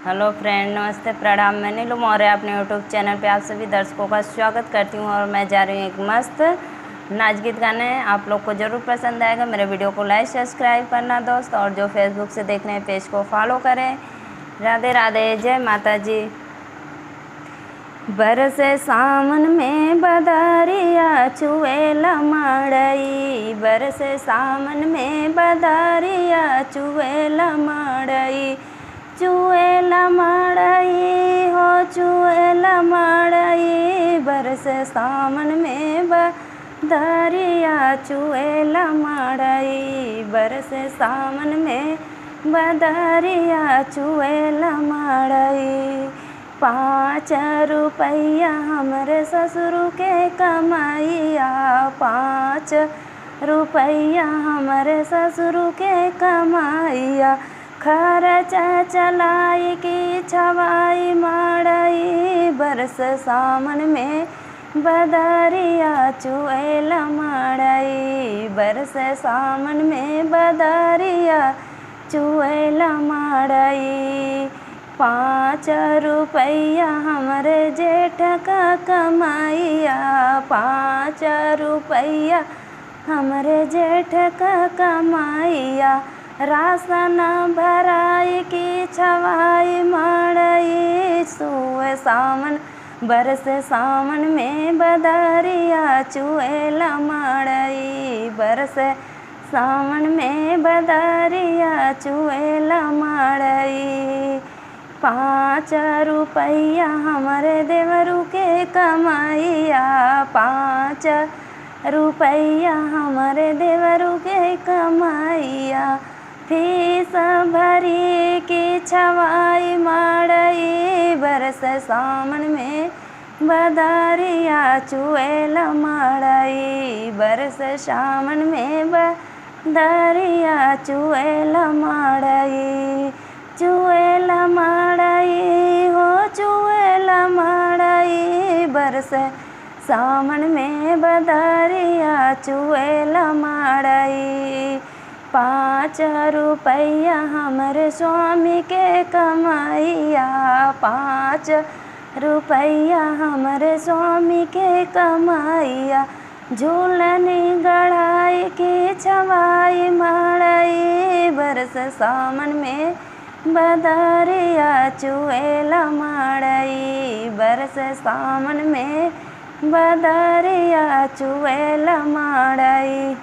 Hello friend, नमस्ते, प्रणाम। मैं नीलू मौर्य अपने यूट्यूब चैनल पे आप सभी दर्शकों का स्वागत करती हूँ और मैं जा रही हूँ एक मस्त नाच गीत गाने। आप लोग को ज़रूर पसंद आएगा। मेरे वीडियो को लाइक सब्सक्राइब करना दोस्त, और जो फेसबुक से देख रहे हैं पेज को फॉलो करें। राधे राधे, जय माता जी। बरसे सावन में बदरिया चुएला मड़ई, बरसे सावन में बदरिया चुएला मड़ई, चुएला मड़ई हो चुएला मड़ई। बरसे सावन में बदरिया चुएला मड़ई, बरसे सावन में बदरिया चुएला मड़ई। 5 रुपया हमरे ससुर के कमाइया, 5 रुपया हमरे ससुर के कमाइया। खर्चा चलाई की छवाई मड़ई, बरस सावन में बदरिया चुएला मड़ई, बरस सावन में बदरिया चुएला मड़ई। 5 रुपया हमरे जेठ का कमाइया, 5 रुपया हमरे जेठ का कमाइया। राशन भराई की छवाई मड़ई, सुए सावन बरस सावन में बदरिया चुएला मड़ई, बरस सावन में बदरिया चुएला मड़ई। 5 रुपया हमरे देवरू के कमाइया, 5 रुपया हमरे देवरू के कमाइया। फीस भरी की छवाई मड़ई, बरस सावन में बदरिया चुएला मड़ई, बरस सावन में बदरिया चुएला मड़ई, चुएला मड़ई हो चुएला मड़ई। बरस सावन में बदरिया चुएला मड़ई। 5 रुपया हमरे स्वामी के कमाइया, 5 रुपया हमरे स्वामी के कमाइया। झूलनी गढ़ाई की छवाई मड़ई, बरस सावन में बदरिया चुएला मड़ई, बरस सावन में बदरिया चुएला मड़ई।